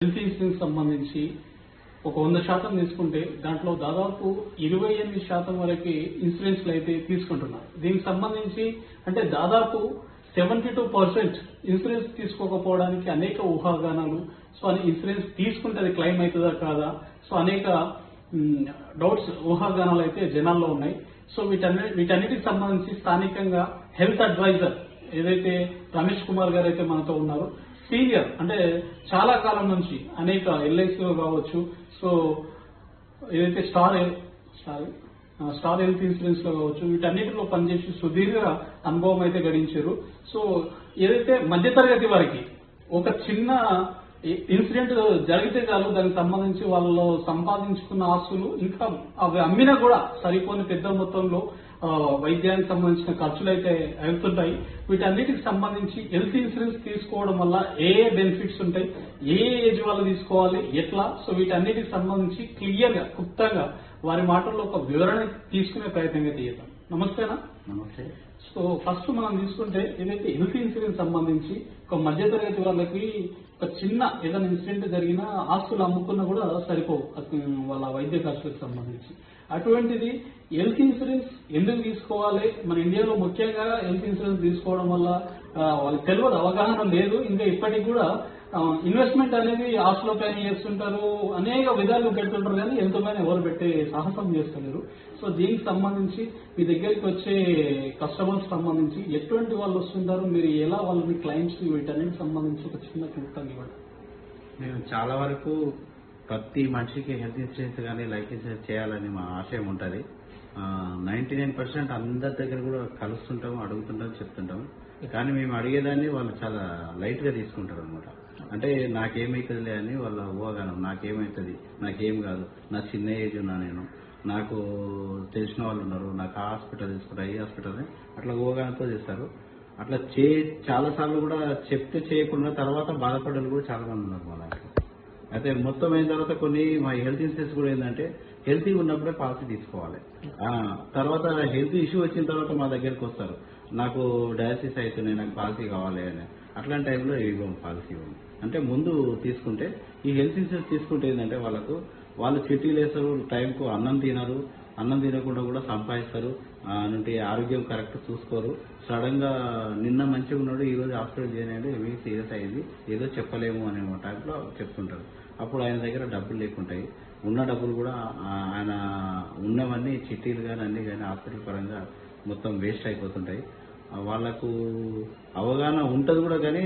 Health insurance సంబంధించి ఒక 100% తీసుకుంటే దాంట్లో దాదాపు 28% వరకు ఇన్సూరెన్స్లు అయితే తీసుకుంటున్నారు. దీనికి సంబంధించి అంటే దాదాపు 72% ఇన్సూరెన్స్ తీసుకోకపోవడానికి అనేక ఊహాగానాలు. సో అని ఇన్సూరెన్స్ తీసుకుంటే అది క్లెయిమ్ అవుతుందా కాదా, సో అనేక డౌట్స్ ఊహాగానాలు అయితే జనాల్లో ఉన్నాయి. సో వీటన్నిటికి సంబంధించి స్థానికంగా హెల్త్ అడ్వైజర్ ఏదైతే రమేష్ కుమార్ గారు అయితే మనతో ఉన్నారో, సీనియర్ అంటే చాలా కాలం నుంచి అనేక ఎల్ఐసిలో కావచ్చు, సో ఏదైతే స్టార్ హెల్త్ ఇన్సూరెన్స్ లో కావచ్చు, వీటన్నిటిలో పనిచేసి సుదీర్ఘ అనుభవం అయితే గడించారు. సో ఏదైతే మధ్యతరగతి వారికి ఒక చిన్న ఇన్సిడెంట్ జరిగితే చాలు దానికి సంబంధించి వాళ్ళు సంపాదించుకున్న ఆస్తులు ఇంకా అవి అమ్మినా కూడా సరిపోని పెద్ద మొత్తంలో వైద్యానికి సంబంధించిన ఖర్చులు అయితే అవుతుంటాయి. వీటన్నిటికి సంబంధించి హెల్త్ ఇన్సూరెన్స్ తీసుకోవడం వల్ల ఏ బెనిఫిట్స్ ఉంటాయి, ఏ ఏజ్ వాళ్ళు తీసుకోవాలి, ఎట్లా, సో వీటన్నిటికి సంబంధించి క్లియర్ గా క్లుప్తంగా వారి మాటల్లో ఒక వివరణ తీసుకునే ప్రయత్నం అయితే చేద్దాం. నమస్తేనా? నమస్తే. సో ఫస్ట్ మనం తీసుకుంటే ఏదైతే హెల్త్ ఇన్సూరెన్స్ సంబంధించి ఒక మధ్యతరగతి వాళ్ళకి ఒక చిన్న ఏదైనా ఇన్సిడెంట్ జరిగినా ఆస్తులు అమ్ముకున్నా కూడా సరిపోవు వాళ్ళ వైద్య ఖర్చులకు సంబంధించి. అటువంటిది హెల్త్ ఇన్సూరెన్స్ ఎందుకు తీసుకోవాలి, మన ఇండియాలో ముఖ్యంగా హెల్త్ ఇన్సూరెన్స్ తీసుకోవడం వల్ల వాళ్ళకి తెలియదు, అవగాహన లేదు. ఇంకా ఇప్పటికి కూడా ఇన్వెస్ట్మెంట్ అనేది ఆస్తుల పైన చేస్తుంటారు, అనేక విధాలు పెడుతుంటారు, కానీ ఎంతో పైన ఎవరు పెట్టే సాహసం చేస్తున్నారు. సో దీనికి సంబంధించి మీ దగ్గరికి వచ్చే కస్టమర్స్ సంబంధించి ఎటువంటి వాళ్ళు వస్తుంటారు, మీరు ఎలా వాళ్ళని క్లైమ్స్ వీటన్నిటికి సంబంధించి ఒక చిన్న క్లుప్తంగా ఇవ్వండి. మేము చాలా వరకు ప్రతి మనిషికి హెల్త్ ఇన్సూరెన్స్ కానీ లైఫ్ ఇన్సూరెన్స్ చేయాలని మా ఆశయం ఉంటుంది. 99% అందరి దగ్గర కూడా కలుస్తుంటాము, అడుగుతుంటాం, చెప్తుంటాము. కానీ మేము అడిగేదాన్ని వాళ్ళు చాలా లైట్ గా తీసుకుంటారు అనమాట. అంటే నాకేమవుతుందిలే అని వాళ్ళ ఊహాగానం, నాకేమవుతుంది, నాకేం కాదు, నా చిన్న ఏజ్ ఉన్నా, నేను నాకు తెలిసిన వాళ్ళు ఉన్నారు, నాకు ఆ హాస్పిటల్ తీసుకుంటా, ఈ హాస్పిటల్ అట్లా ఊహాగానంతో చేస్తారు. అట్లా చాలా సార్లు కూడా చెప్తే చేయకుండా తర్వాత బాధపడ్డలు కూడా చాలా మంది ఉన్నారు మా దాంట్లో. అయితే మొత్తం అయిన తర్వాత కొన్ని మా హెల్త్ ఇన్సూరెన్స్ కూడా ఏంటంటే హెల్తీ ఉన్నప్పుడే పాలసీ తీసుకోవాలి. తర్వాత హెల్త్ ఇష్యూ వచ్చిన తర్వాత మా దగ్గరికి వస్తారు, నాకు డయాలసిస్ అవుతున్నాయి, నాకు పాలసీ కావాలి అని. అట్లాంటి టైంలో ఇవ్వము, పాలసీ ఇవ్వము. అంటే ముందు తీసుకుంటే ఈ హెల్త్ ఇన్సూరెన్స్ తీసుకుంటే ఏంటంటే వాళ్ళు చిట్టీలు వేస్తారు, టైంకు అన్నం తినరు, అన్నం తినకుండా కూడా సంపాదిస్తారు, అంటే ఆరోగ్యం కరెక్ట్ చూసుకోరు. సడన్ గా నిన్న మంచిగా ఉన్నాడు, ఈ రోజు హాస్పిటల్ చేయండి, ఏమీ సీరియస్ అయింది, ఏదో చెప్పలేము అనే టైంలో చెప్తుంటారు. అప్పుడు ఆయన దగ్గర డబ్బులు లేకుంటాయి, ఉన్న డబ్బులు కూడా ఆయన ఉన్నవన్నీ చిట్టీలు కానీ అన్ని కానీ హాస్పిటల్ పరంగా మొత్తం వేస్ట్ అయిపోతుంటాయి. వాళ్ళకు అవగాహన ఉంటుంది కూడా, కానీ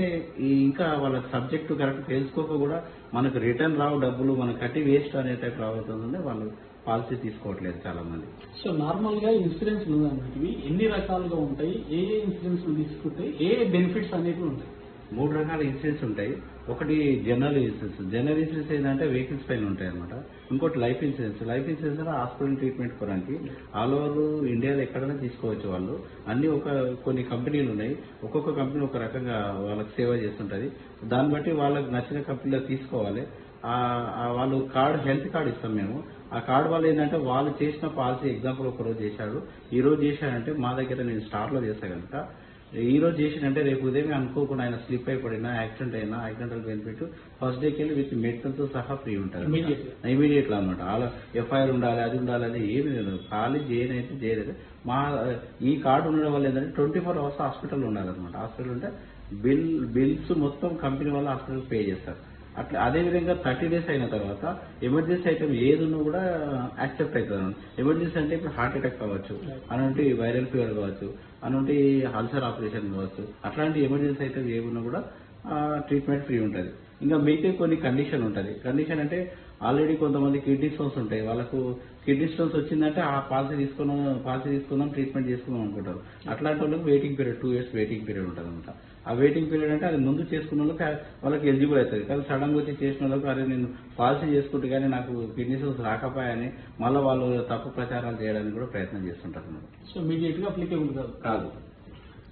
ఇంకా వాళ్ళ సబ్జెక్టు కరెక్ట్ తెలుసుకోక కూడా మనకు రిటర్న్ రావు డబ్బులు, మనకు కట్టి వేస్ట్ అనే టైప్ రాబోతుందంటే వాళ్ళు పాలసీ తీసుకోవట్లేదు చాలా మంది. సో నార్మల్ గా ఇన్సూరెన్స్ అనేవి ఎన్ని రకాలుగా ఉంటాయి, ఏ ఇన్సూరెన్స్ తీసుకుంటే ఏ బెనిఫిట్స్ అనేవి ఉంటాయి? 3 రకాల ఇన్సూరెన్స్ ఉంటాయి. ఒకటి జనరల్ ఇన్సూరెన్స్. జనరల్ ఇన్సూరెన్స్ ఏంటంటే వెహికల్స్ పైన ఉంటాయి అనమాట. ఇంకోటి life insurance. Life insurance hospital treatment కొరకు ఆల్ ఓవర్ ఇండియాలో ఎక్కడైనా తీసుకోవచ్చు వాళ్ళు. అన్ని కొన్ని కంపెనీలు ఉన్నాయి, ఒక్కొక్క కంపెనీ ఒక రకంగా వాళ్ళకి సేవ చేస్తుంటది. దాన్ని బట్టి వాళ్ళకి నచ్చిన కంపెనీలో తీసుకోవాలి. వాళ్ళు హెల్త్ కార్డు ఇస్తాం మేము. ఆ కార్డు వల్ల ఏంటంటే వాళ్ళు చేసిన పాలసీ, ఎగ్జాంపుల్ ఒక రోజు చేశాడు, ఈ రోజు చేశాడంటే మా దగ్గర నేను స్టార్ లో చేస్తా కనుక ఈ రోజు చేసినంటే రేపు ఉదయం అనుకోకుండా ఆయన స్లిప్ అయిపడినా, యాక్సిడెంట్ అయినా, యాక్సిడెంటల్ బెనిఫిట్ ఫస్ట్ డేకి వెళ్ళి విత్ మెడికల్ తో సహా ఫ్రీ ఉంటుంది ఇమీడియట్ గా అనమాట. అలా ఎఫ్ఐఆర్ ఉండాలి, అది ఉండాలి, అది ఏమి లేదు, ఖాళీ చేయనైతే చేయలేదు. ఈ కార్డు ఉండడం వల్ల ఏంటంటే 24 hours హాస్పిటల్ ఉండాలన్నమాట. హాస్పిటల్ ఉంటే బిల్స్ మొత్తం కంపెనీ వాళ్ళు హాస్పిటల్ పే చేస్తారు. అట్లా అదేవిధంగా 30 days అయిన తర్వాత ఎమర్జెన్సీ ఐటమ్ ఏది ఉన్నా కూడా యాక్సెప్ట్ అవుతుంది. ఎమర్జెన్సీ అంటే ఇప్పుడు హార్ట్ అటాక్ కావచ్చు, అలాంటి వైరల్ ఫీవర్ కావచ్చు, అలాంటి అల్సర్ ఆపరేషన్ కావచ్చు, అట్లాంటి ఎమర్జెన్సీ ఐటమ్ ఏమున్నా కూడా ట్రీట్మెంట్ ఫ్రీ ఉంటుంది. ఇంకా మిగతా కొన్ని కండిషన్ ఉంటుంది. కండిషన్ అంటే ఆల్రెడీ కొంతమంది కిడ్నీ స్టోన్స్ ఉంటాయి, వాళ్ళకు కిడ్నీ స్టోన్స్ వచ్చిందంటే ఆ పాలసీ తీసుకుందాం ట్రీట్మెంట్ చేసుకుందాం అనుకుంటారు. అట్లాంటి వాళ్ళకి waiting period 2 years waiting period ఉంటుంది అనమాట. ఆ వెయిటింగ్ పీరియడ్ అంటే అది ముందు చేసుకున్న వాళ్ళకి ఎలిజిబుల్ అవుతుంది. కానీ సడన్ గా వచ్చి చేసిన వాళ్ళకి అరే నేను పాలసీ చేసుకుంటే కానీ నాకు కిడ్నీ స్టోన్స్ రాకపోయాని మళ్ళీ వాళ్ళు తప్పు ప్రచారాలు చేయడానికి కూడా ప్రయత్నం చేస్తుంటారు. సో ఇమీడియట్ గా అప్లికేబుల్ కాదు.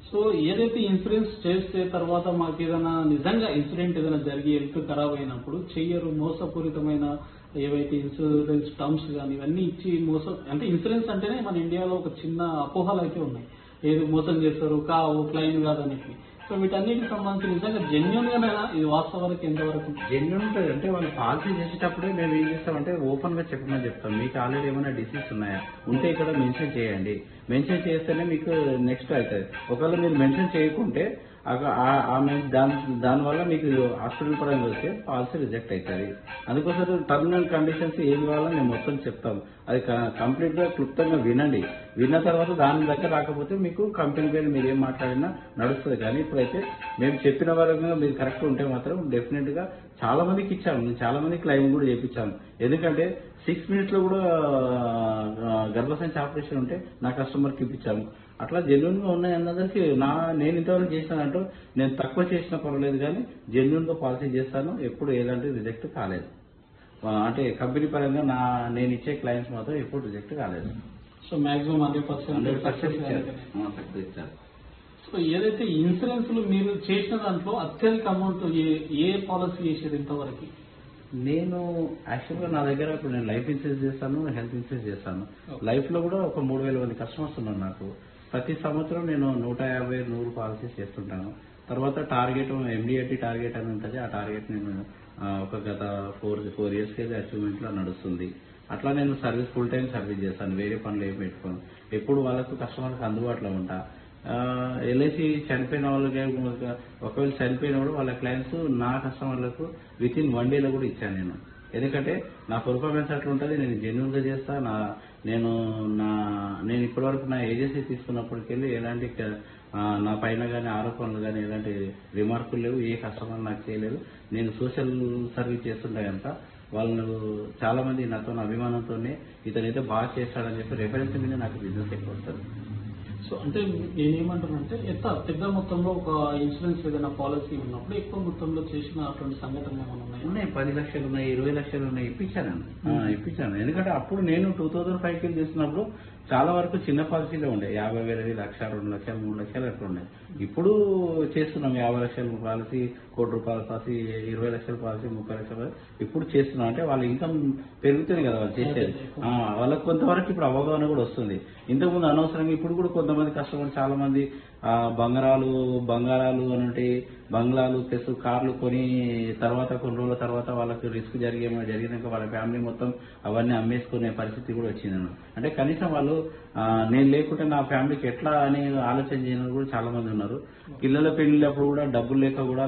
సో ఏదైతే ఇన్సూరెన్స్ చేస్తే తర్వాత మాకు ఏదైనా నిజంగా ఇన్సిడెంట్ ఏదైనా జరిగి హెల్త్ ఖరాబ్ అయినప్పుడు చెయ్యరు, మోసపూరితమైన ఏవైతే ఇన్సూరెన్స్ టర్మ్స్ కానీ ఇవన్నీ ఇచ్చి అంటే ఇన్సూరెన్స్ అంటేనే మన ఇండియాలో ఒక చిన్న అపోహలు అయితే ఉన్నాయి, ఏది మోసం చేస్తారు, క్లెయిమ్ కాదనేది. సో వీటన్నిటికి సంబంధించి నిజంగా జెన్యున్ గానైనా ఇది వాస్తవానికి ఎంతవరకు జెన్యున్ ఉంటుంది అంటే వాళ్ళు పాలసీ చేసేటప్పుడే మేము ఏం చేస్తామంటే ఓపెన్ గా చెప్పమని చెప్తాం. మీకు ఆల్రెడీ ఏమైనా డిసీజ్ ఉన్నాయా ఉంటే ఇక్కడ మెన్షన్ చేయండి. మెన్షన్ చేస్తేనే మీకు నెక్స్ట్ అవుతుంది. ఒకవేళ మీరు మెన్షన్ చేయకుంటే దానివల్ల మీకు హాస్పిటల్ పరంగా వస్తే పాలసీ రిజెక్ట్ అవుతుంది. అందుకోసం టర్మ్ అండ్ కండిషన్స్ ఏం కావాలో మేము మొత్తం చెప్తాం. అది కంప్లీట్ గా క్లుప్తంగా వినండి. విన్న తర్వాత దాని దగ్గర రాకపోతే మీకు కంపెనీ పేరు మీరు ఏం మాట్లాడినా నడుస్తుంది. కానీ ఇప్పుడైతే మేము చెప్పిన వరంగా మీరు కరెక్ట్ ఉంటే మాత్రం డెఫినెట్ గా చాలా మందికి ఇచ్చాము. నేను చాలా మంది క్లైమ్ కూడా చేయించాను. ఎందుకంటే 6 minutes లో కూడా గర్భసంచి ఆపరేషన్ ఉంటే నా కస్టమర్కి ఇప్పించాము. అట్లా జెన్యున్ గా ఉన్నాయి అన్నదానికి నేను ఇంతవరకు చేసినానంటూ నేను తక్కువ చేసినా పర్వాలేదు కానీ జెన్యున్ గా పాలసీ చేస్తాను. ఎప్పుడు ఏదంటే రిజెక్ట్ కాలేదు. అంటే కంపెనీ పరంగా నేను ఇచ్చే క్లయింట్స్ మాత్రం ఎప్పుడు రిజెక్ట్ కాలేదు. సో మాక్సిమం 100% ఇచ్చారు. సో ఏదైతే ఇన్సూరెన్స్ మీరు చేసిన దాంట్లో అత్యధిక అమౌంట్ ఏ పాలసీ చేసేది ఇంతవరకు? నేను యాక్చువల్గా నా దగ్గర ఇప్పుడు నేను లైఫ్ ఇన్సూరెన్స్ చేస్తాను, హెల్త్ ఇన్సూరెన్స్ చేస్తాను. లైఫ్ లో కూడా ఒక 3000 మంది కస్టమర్స్ ఉన్నారు నాకు. ప్రతి సంవత్సరం నేను 150-100 పాలసీస్ చేస్తుంటాను. తర్వాత టార్గెట్ MDRT టార్గెట్ అని ఉంటుంది. ఆ టార్గెట్ నేను ఒక గత 4 years కి అచీవ్మెంట్ లో నడుస్తుంది. అట్లా నేను సర్వీస్ ఫుల్ టైం సర్వీస్ చేస్తాను. వేరే పనులు ఏం పెట్టుకోను. ఎప్పుడు వాళ్ళకు కస్టమర్కి అందుబాటులో ఉంటా. LIC చనిపోయిన వాళ్ళకి ఒకవేళ చనిపోయినప్పుడు వాళ్ళ క్లయింట్స్ నా కస్టమర్లకు within 1 day కూడా ఇచ్చాను నేను. ఎందుకంటే నా పర్ఫార్మెన్స్ అట్లా ఉంటుంది. నేను జెన్యున్ గా చేస్తా. నేను ఇప్పటివరకు నా ఏజెన్సీ తీసుకున్నప్పటికెళ్ళి ఎలాంటి నా పైన కానీ ఆరోపణలు కానీ ఎలాంటి రిమార్కులు లేవు. ఏ కస్టమర్ నాకు చేయలేదు. నేను సోషల్ సర్వీస్ చేస్తుంటా కనుక వాళ్ళు చాలా మంది నాతో అభిమానంతోనే ఇతనైతే బాగా చేస్తాడని చెప్పి రెఫరెన్స్ మీద నాకు బిజినెస్ ఎక్కువ వస్తుంది. సో అంటే నేనేమంటానంటే ఎంత పెద్ద మొత్తంలో ఒక ఇన్సూరెన్స్ ఏదైనా పాలసీ ఉన్నప్పుడు ఎక్కువ మొత్తంలో చేసిన అటువంటి సంఘటనలు ఏమైనా ఉన్నాయి. 10 లక్షలు ఉన్నాయి, 20 లక్షలు ఉన్నాయి. ఇప్పించాను. ఎందుకంటే అప్పుడు నేను 2005 చేసినప్పుడు చాలా వరకు చిన్న పాలసీలే ఉండే. 50,000, 1,00,000, 2 లక్షలు, 3 లక్షలు అట్లా ఉన్నాయి. ఇప్పుడు చేస్తున్నాం 50 లక్షల పాలసీ, ₹1,00,00,000 పాలసీ, 20 లక్షల పాలసీ, 30 లక్షల ఇప్పుడు చేస్తున్నాం. అంటే వాళ్ళ ఇన్కమ్ పెరుగుతుంది కదా వాళ్ళు చేసేది. వాళ్ళకి కొంతవరకు ఇప్పుడు అవగాహన కూడా వస్తుంది. ఇంతకుముందు అనవసరంగా ఇప్పుడు కూడా కొంతమంది కస్టమర్ చాలా మంది బంగారాలు అని బంగ్లాలు ప్లస్ కార్లు కొని తర్వాత కొన్ని రోజుల తర్వాత వాళ్ళకి రిస్క్ జరిగినాక వాళ్ళ ఫ్యామిలీ మొత్తం అవన్నీ అమ్మేసుకునే పరిస్థితి కూడా వచ్చింది. అంటే కనీసం వాళ్ళు నేను లేకుంటే నా ఫ్యామిలీకి ఎట్లా అని ఆలోచన చేయని కూడా చాలా మంది ఉన్నారు. పిల్లల పెళ్లిళ్ళప్పుడు కూడా డబ్బులు లేక కూడా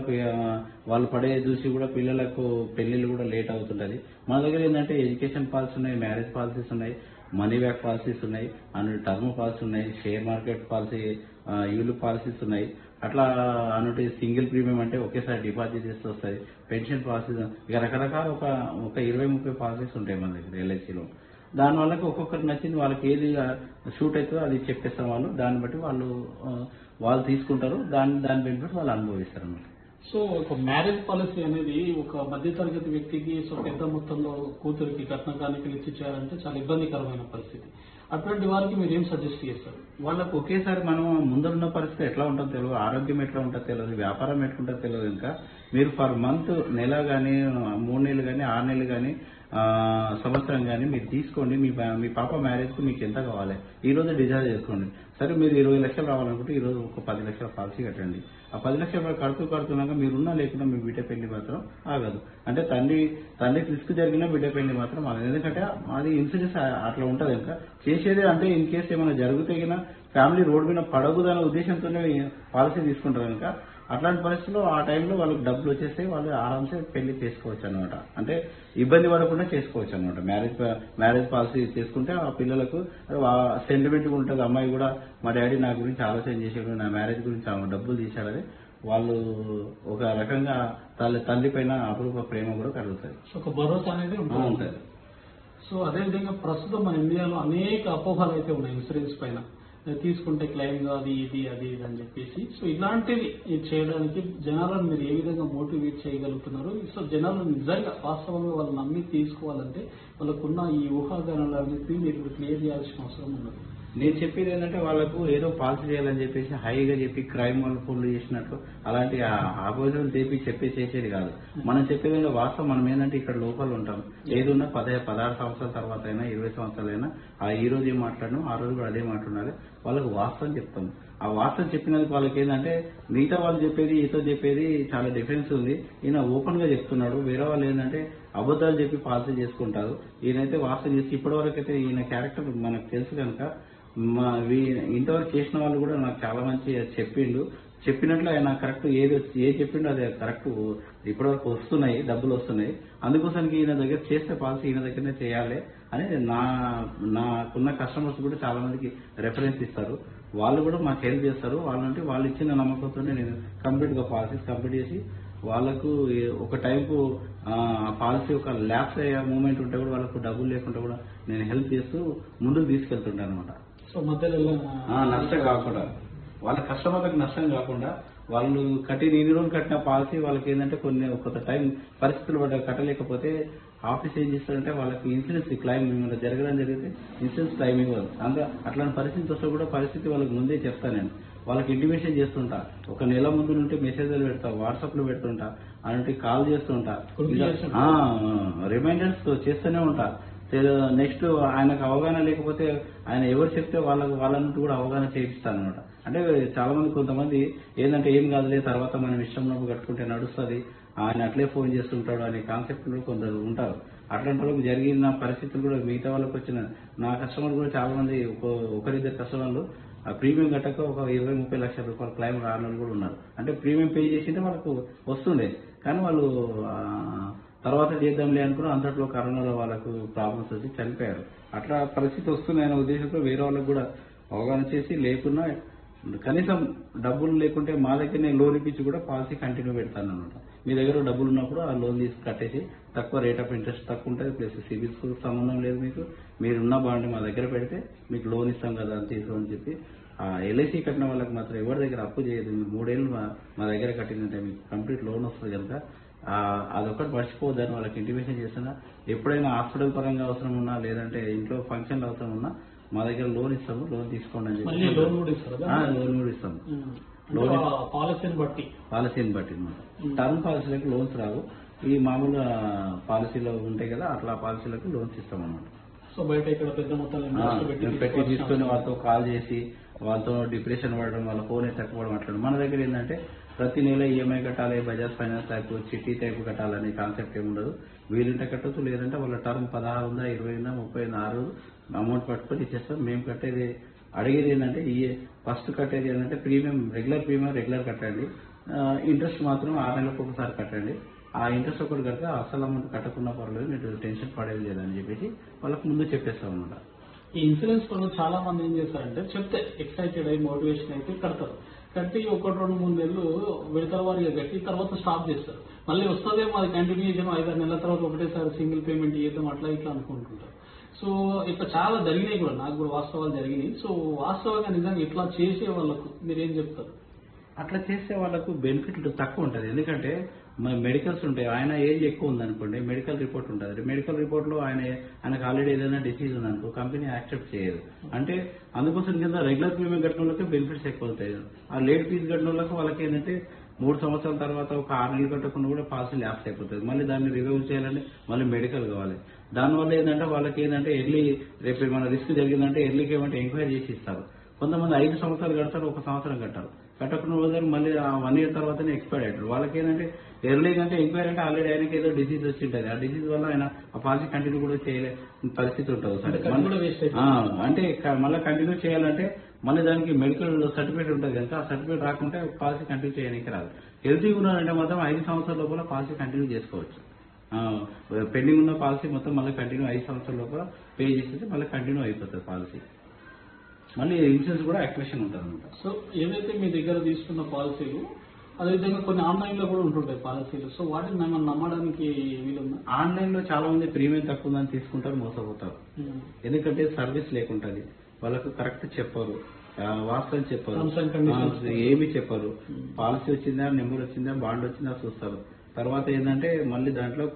వాళ్ళు పడే చూసి కూడా పిల్లలకు పెళ్లిళ్ళు కూడా లేట్ అవుతుంటది. మన దగ్గర ఏంటంటే ఎడ్యుకేషన్ పాలసీ ఉన్నాయి, మ్యారేజ్ పాలసీస్ ఉన్నాయి, మనీ బ్యాక్ పాలసీస్ ఉన్నాయి, అన్ని టర్మ్ పాలసీ ఉన్నాయి, షేర్ మార్కెట్ పాలసీ, యూలు పాలసీస్ ఉన్నాయి. అట్లా అన్నట్టు సింగిల్ ప్రీమియం అంటే ఒకేసారి డిపాజిట్ చేస్తూ వస్తుంది. పెన్షన్ పాలసీస్ ఇక రకరకాల ఒక 20-30 పాలసీస్ ఉంటాయి మన దగ్గర LICలో. దానివల్ల ఒక్కొక్కరికి నచ్చింది వాళ్ళకి ఏది షూట్ అవుతుందో అది చెప్పేస్తాం. దాన్ని బట్టి వాళ్ళు తీసుకుంటారు. దాని బెనిఫిట్ వాళ్ళు అనుభవిస్తారు అన్నమాట. సో ఒక మ్యారేజ్ పాలసీ అనేది ఒక మధ్యతరగతి వ్యక్తికి సో పెద్ద మొత్తంలో కూతురికి కట్నకానికి ఇచ్చి చేయాలంటే చాలా ఇబ్బందికరమైన పరిస్థితి. అటువంటి వారికి మీరు ఏం సజెస్ట్ చేస్తారు? వాళ్ళకు ఒకేసారి మనం ముందరున్న పరిస్థితి ఎట్లా ఉంటుందో తెలియదు, ఆరోగ్యం ఎట్లా ఉంటుందో తెలియదు, వ్యాపారం ఎట్లుంటుందో తెలియదు. ఇంకా మీరు పర్ మంత్ నెల కానీ 3 నెలలు కానీ 6 నెలలు కానీ సంవత్సరం కానీ మీరు తీసుకోండి. మీ పాప మ్యారేజ్ కు మీకు ఎంత కావాలి ఈ రోజు డిసైడ్ చేసుకోండి. సరే మీరు 20 లక్షలు రావాలనుకుంటే ఈ రోజు ఒక 10 లక్షల పాలసీ కట్టండి. ఆ 10 లక్షల కడుతున్నాక మీరున్నా లేకుండా మీ బిడ్డ పెళ్లి మాత్రం ఆగదు. అంటే తండ్రికి రిస్క్ జరిగినా బిడ్డ పెళ్లి మాత్రం ఆగదు. ఎందుకంటే అది ఇన్సూరెన్స్ అట్లా ఉంటుంది. ఇంకా చేసేదే అంటే ఇన్ కేసు ఏమైనా జరిగితే ఫ్యామిలీ రోడ్ మీద పడకూడదనే ఉద్దేశంతోనే పాలసీ తీసుకుంటారు. కనుక అట్లాంటి పరిస్థితుల్లో ఆ టైంలో వాళ్ళకి డబ్బులు వచ్చేస్తే వాళ్ళు ఆరామ్సే పెళ్లి చేసుకోవచ్చు అనమాట. అంటే ఇబ్బంది పడకుండా చేసుకోవచ్చు అనమాట. మ్యారేజ్ పాలసీ చేసుకుంటే ఆ పిల్లలకు సెంటిమెంట్ ఉంటుంది. అమ్మాయి కూడా మా డాడీ నా గురించి ఆలోచన చేసాడు, నా మ్యారేజ్ గురించి డబ్బులు తీశాడని వాళ్ళు ఒక రకంగా తల్లి పైన అపరూప ప్రేమ కూడా కలుగుతుంది. ఒక భరోసా అనేది ఉంటుంది. సో అదేవిధంగా ప్రస్తుతం మన ఇండియాలో అనేక అపోహలు అయితే ఉన్నాయి ఇన్సూరెన్స్ పైన. తీసుకుంటే క్లెయిమ్ అది ఇది అని చెప్పేసి. సో ఇలాంటివి చేయడానికి జనాలను మీరు ఏ విధంగా మోటివేట్ చేయగలుగుతున్నారు? సో జనాలు నిజంగా వాస్తవంగా వాళ్ళు నమ్మి తీసుకోవాలంటే వాళ్ళకున్న ఈ ఊహాగానాలన్నింటినీ మీరు క్లియర్ చేయాల్సిన అవసరం ఉన్నది. నేను చెప్పేది ఏంటంటే వాళ్ళకు ఏదో పాలసీ చేయాలని చెప్పేసి హైగా చెప్పి క్రైమ్ వాళ్ళు ఫోన్లు చేసినట్లు అలాంటి ఆపోజిట్ చెప్పి చేసేది కాదు. మనం చెప్పేది వాస్తవం. మనం ఏంటంటే ఇక్కడ లోకల్ ఉంటాం. ఏది ఉన్నా 16 సంవత్సరాల తర్వాత అయినా 20 సంవత్సరాలైనా ఈ రోజు ఏం మాట్లాడడం ఆ రోజు కూడా అదే మాట్లాడాలి. వాళ్ళకు వాస్తవం చెప్తాం. ఆ వాస్తవం చెప్పినందుకు వాళ్ళకి ఏంటంటే మిగతా వాళ్ళు చెప్పేది ఈతో చెప్పేది చాలా డిఫరెన్స్ ఉంది. ఈయన ఓపెన్ గా చెప్తున్నాడు. వేరే వాళ్ళు ఏంటంటే అబద్ధాలు చెప్పి పాలసీ చేసుకుంటారు. ఈయనైతే వాస్తవం చేసి ఇప్పటివరకు అయితే ఈయన క్యారెక్టర్ మనకు తెలుసు కనుక ఇంతవరకు చేసిన వాళ్ళు కూడా నాకు చాలా మంచి చెప్పిండు. చెప్పినట్లు ఆయన కరెక్ట్ ఏది చెప్పిండో అదే కరెక్ట్ ఇప్పటివరకు వస్తున్నాయి, డబ్బులు వస్తున్నాయి. అందుకోసానికి ఈయన దగ్గర చేస్తే పాలసీ ఈయన దగ్గరనే చేయాలి అని నాకున్న కస్టమర్స్ కూడా చాలా మందికి రెఫరెన్స్ ఇస్తారు. వాళ్ళు కూడా మాకు హెల్ప్ చేస్తారు. వాళ్ళంటే వాళ్ళు ఇచ్చిన నమ్మకంతోనే నేను కంప్లీట్ గా పాలసీస్ కంప్లీట్ చేసి వాళ్ళకు ఒక టైంకు పాలసీ ఒక ల్యాప్స్ అయ్యే మూమెంట్ ఉంటే కూడా వాళ్ళకు డబ్బులు లేకుండా కూడా నేను హెల్ప్ చేస్తూ ముందుకు తీసుకెళ్తుంటాను అనమాట. సో మధ్యలో నష్టం కాకుండా వాళ్ళ కస్టమర్లకు నష్టం కాకుండా వాళ్ళు ఇన్ని రోజులు కట్టిన పాలసీ వాళ్ళకి ఏంటంటే కొంత టైం పరిస్థితులు పడ్డ కట్టలేకపోతే ఆఫీస్ ఏం చేస్తారంటే వాళ్ళకి ఇన్సూరెన్స్ క్లైమ్ జరగడం జరిగితే ఇన్సూరెన్స్ క్లైమ్ ఇవ్వదు. అట్లాంటి పరిస్థితి వస్తే కూడా పరిస్థితి వాళ్ళకి ముందే చెప్తాను నేను. వాళ్ళకి ఇంటిమేషన్ చేస్తుంటా, ఒక నెల ముందు నుండి మెసేజ్లు పెడతా, వాట్సాప్ లో పెడుతుంటా, అలాంటి కాల్ చేస్తుంటా, రిమైండర్స్ చేస్తూనే ఉంటా. నెక్స్ట్ ఆయనకు అవగాహన లేకపోతే ఆయన ఎవరు చెప్తే వాళ్ళంటూ కూడా అవగాహన చేయిస్తాను అనమాట. అంటే చాలా మంది కొంతమంది ఏంటంటే ఏం కాదులే తర్వాత మనం ఇష్టం కట్టుకుంటే నడుస్తుంది, ఆయన అట్లే ఫోన్ చేస్తుంటాడు అనే కాన్సెప్ట్ లో కొందరు ఉంటారు. అట్లాంటి వాళ్ళకి జరిగిన పరిస్థితులు కూడా మిగతా వాళ్ళకి వచ్చిన నా కస్టమర్ కూడా చాలా మంది ఒకరిద్దరు కస్టమర్లు ప్రీమియం కట్టక ఒక 20-30 లక్షల రూపాయల క్లైమ్ రాని వాళ్ళు కూడా ఉన్నారు. అంటే ప్రీమియం పే చేసింటే వాళ్ళకు వస్తుండే, కానీ వాళ్ళు తర్వాత చేద్దాంలే అనుకుని అంతట్లో కరోనాలో వాళ్ళకు ప్రాబ్లమ్స్ వచ్చి చనిపోయారు. అట్లా పరిస్థితి వస్తున్నాయనే ఉద్దేశంతో వేరే వాళ్ళకు కూడా అవగాహన చేసి లేకున్నా కనీసం డబ్బులు లేకుంటే మా దగ్గరనే లోన్ ఇప్పించి కూడా పాలసీ కంటిన్యూ పెడతాను అనమాట. మీ దగ్గర డబ్బులు ఉన్నప్పుడు ఆ లోన్ తీసి కట్టేసి తక్కువ రేట్ ఆఫ్ ఇంట్రెస్ట్ తక్కువ ఉంటుంది, ప్లస్ సిబిల్ స్కోర్ సంబంధం లేదు, మీరున్న బాండ్ మా దగ్గర పెడితే మీకు లోన్ ఇస్తాం కదా అని తీసుకోమని చెప్పి ఎల్ఐసి కట్టిన వాళ్ళకి మాత్రం ఎవరి దగ్గర అప్పు చేయదు. 3 ఏళ్ళు మా దగ్గర కట్టిందంటే మీకు కంప్లీట్ లోన్ వస్తుంది కనుక అదొకటి మర్చిపోద్దని వాళ్ళకి ఇంటిమేషన్ చేస్తున్నా. ఎప్పుడైనా హాస్పిటల్ పరంగా అవసరం ఉన్నా లేదంటే ఇంట్లో ఫంక్షన్లు అవసరం ఉన్నా మా దగ్గర లోన్ ఇస్తాము, లోన్ తీసుకోండి అని చెప్పి లోన్ కూడా ఇస్తాము. పాలసీని బట్టి టర్మ్ పాలసీలకు లోన్స్ రావు, ఈ మామూలుగా పాలసీలో ఉంటాయి కదా అట్లా పాలసీలకు లోన్స్ ఇస్తాం అన్నమాట. సో బయట ఇక్కడ పెద్ద మొత్తంలో పెట్టి తీసుకుని వాళ్ళతో కాల్ చేసి వాళ్ళతో డిప్రెషన్ పడడం, వాళ్ళ ఫోన్ ఎత్తకపోవడం అట్లా. మన దగ్గర ఏంటంటే ప్రతి నెల ఈఎంఐ కట్టాలి, బజాజ్ ఫైనాన్స్ టైప్ చిట్టి టైప్ కట్టాలనే కాన్సెప్ట్ ఏముండదు. వీలుంటే కట్టచ్చు, లేదంటే వాళ్ళ టర్మ్ 16 ఉందా 20 ఉందా 30 ఉందా 6 అమౌంట్ పట్టుకొని ఇచ్చేస్తాం. మేము కట్టేది అడిగేది ఏంటంటే ఫస్ట్ కట్టేది ఏంటంటే ప్రీమియం రెగ్యులర్ కట్టండి, ఇంట్రెస్ట్ మాత్రం 6 నెలలకు ఒకసారి కట్టండి. ఆ ఇంట్రెస్ట్ ఒకటి కడితే అసలు అమౌంట్ కట్టకుండా పర్లేదు, మీరు టెన్షన్ పడేది లేదని చెప్పేసి వాళ్ళకి ముందు చెప్పేస్తాం అనమాట. ఈ ఇన్సూరెన్స్ పనులు చాలా మంది ఏం చేస్తారంటే చెప్తే ఎక్సైటెడ్ అయ్యి మోటివేషన్ అయితే కడతారు, కట్టి 1-2-3 నెలలు విడతల వారిగా కట్టి తర్వాత స్టాప్ చేస్తారు. మళ్ళీ వస్తుందేమో అది కంటిన్యూ చేద్దాం, 5-6 నెలల తర్వాత ఒకటేసారి సింగిల్ పేమెంట్ చేద్దాం అట్లా ఇట్లా అనుకుంటుంటారు. సో ఇట్లా చాలా జరిగినాయి కూడా, నాకు కూడా వాస్తవాలు జరిగినాయి. సో వాస్తవంగా నిజంగా ఇట్లా చేసే వాళ్ళకు మీరేం చెప్తారు? అట్లా చేసే వాళ్ళకు బెనిఫిట్ తక్కువ ఉంటుంది. ఎందుకంటే మెడికల్స్ ఉంటాయి, ఆయన ఏజ్ ఎక్కువ ఉందనుకోండి మెడికల్ రిపోర్ట్ ఉంటుంది. మెడికల్ రిపోర్ట్ లో ఆయనకు ఆల్రెడీ ఏదైనా డిసీజ్ ఉందనుకో కంపెనీ యాక్సెప్ట్ చేయదు. అంటే అందుకోసం కింద రెగ్యులర్ ప్రీమియం కట్టిన వాళ్ళకి బెనిఫిట్స్ ఎక్కువ అవుతాయి. ఆ లేట్ ఫీజు కట్టిన వాళ్ళకి వాళ్ళకి ఏంటంటే 3 సంవత్సరాల తర్వాత ఒక 6 నెలలు కట్టకుండా కూడా పాలసీ ల్యాప్స్ అయిపోతుంది. మళ్ళీ దాన్ని రివ్యూ చేయాలంటే మళ్ళీ మెడికల్ కావాలి. దానివల్ల ఏంటంటే వాళ్ళకి ఏంటంటే ఎర్లీ రేపు ఏమైనా రిస్క్ జరిగిందంటే ఎర్లీకి ఏమంటే ఎంక్వైరీ చేసి ఇస్తారు. కొంతమంది 5 సంవత్సరాలు కడతారు, 1 సంవత్సరం కట్టారు, కట్టకుండా వదిలి మళ్ళీ 1 ఇయర్ తర్వాతనే ఎక్స్పైర్ అవుతారు. వాళ్ళకి ఏంటంటే ఎర్లీగా అంటే ఎంక్వైరీ అంటే ఆల్రెడీ ఆయనకి ఏదో డిసీజ్ వచ్చి ఉంటుంది, ఆ డిసీజ్ వల్ల ఆయన ఆ పాలసీ కంటిన్యూ కూడా చేయలే పరిస్థితి ఉంటుంది. అంటే మళ్ళీ కంటిన్యూ చేయాలంటే మళ్ళీ దానికి మెడికల్ సర్టిఫికేట్ ఉంటుంది కనుక ఆ సర్టిఫికేట్ రాకుంటే పాలసీ కంటిన్యూ చేయడానికి రాదు. హెల్తీ ఉన్నారంటే మాత్రం 5 సంవత్సరాల లోపల పాలసీ కంటిన్యూ చేసుకోవచ్చు. పెండింగ్ ఉన్న పాలసీ మొత్తం మళ్ళీ కంటిన్యూ 5 సంవత్సరాల లోపల పే చేసేసి మళ్ళీ కంటిన్యూ అయిపోతుంది పాలసీ, మళ్ళీ ఇన్సూరెన్స్ కూడా యాక్టివేషన్ ఉంటుంది అనమాట. సో ఏదైతే మీ దగ్గర తీసుకున్న పాలసీలు అదేవిధంగా కొన్ని ఆన్లైన్ లో కూడా ఉంటుంటాయి పాలసీలు, సో వాటిని మేము నమ్మడానికి వీలుందా? ఆన్లైన్ లో చాలా మంది ప్రీమియం తక్కువ ఉందని తీసుకుంటారు, మోసపోతారు. ఎందుకంటే సర్వీస్ లేకుంటుంది, వాళ్ళకు కరెక్ట్ చెప్పరు, వాస్తవం చెప్పరు, ఏమి చెప్పరు. పాలసీ వచ్చిందా, నెంబర్ వచ్చిందా, బాండ్ వచ్చిందా చూస్తారు. తర్వాత ఏంటంటే మళ్ళీ దాంట్లో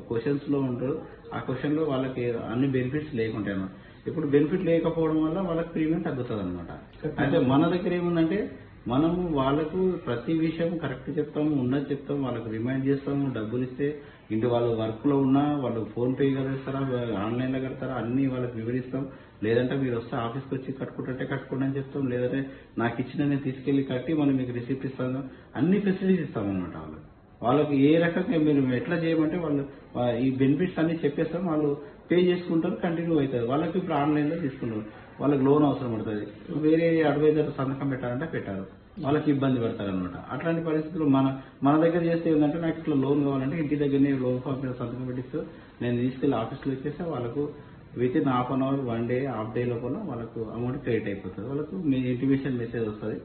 క్వశ్చన్స్ లో ఉంటారు, ఆ క్వశ్చన్ లో వాళ్ళకి అన్ని బెనిఫిట్స్ లేకుంటాయి అన్నమాట. ఇప్పుడు బెనిఫిట్ లేకపోవడం వల్ల వాళ్ళకి ప్రీమియం తగ్గుతుంది అనమాట. అయితే మన దగ్గర ఏముందంటే మనము వాళ్ళకు ప్రతి విషయం కరెక్ట్ చెప్తాము, ఉన్నది చెప్తాము, వాళ్ళకు రిమైండ్ చేస్తాము, డబ్బులు ఇస్తే ఇంటి వాళ్ళు వర్క్ లో ఉన్నా వాళ్ళు ఫోన్ పే కడతారా, ఆన్లైన్ లో కడతారా, అన్ని వాళ్ళకి వివరిస్తాం. లేదంటే మీరు వస్తే ఆఫీస్కి వచ్చి కట్టుకుంటే కట్టుకోండి అని చెప్తాం. లేదంటే నాకు ఇచ్చిన నేను తీసుకెళ్లి కట్టి మనం మీకు రిసిప్ట్ ఇస్తాను, అన్ని ఫెసిలిటీస్ ఇస్తామన్నమాట. వాళ్ళకి ఏ రకంగా మీరు ఎట్లా చేయమంటే వాళ్ళు ఈ బెనిఫిట్స్ అన్ని చెప్పేస్తాం. వాళ్ళు పే చేసుకుంటారు, కంటిన్యూ అవుతారు. వాళ్ళకి ఇప్పుడు ఆన్లైన్ లో తీసుకుంటారు. వాళ్ళకి లోన్ అవసరం పడుతుంది, వేరే అడ్వైజర్ సంతకం పెట్టాలంటే పెట్టారు, వాళ్ళకి ఇబ్బంది పడతారు అనమాట. అట్లాంటి పరిస్థితులు మన దగ్గర చేస్తే ఏంటంటే నాకు ఇట్లా లోన్ కావాలంటే ఇంటి దగ్గరనే లోన్ ఫామ్ మీద సంతకం పెట్టిస్తూ నేను తీసుకెళ్లి ఆఫీస్లో ఇచ్చేస్తే వాళ్ళకు with in half an hour, 1 day, half day లోపల వాళ్ళకు అమౌంట్ క్రెడిట్ అయిపోతుంది. వాళ్ళకు మీ ఇంటిమేషన్ మెసేజ్ వస్తుంది,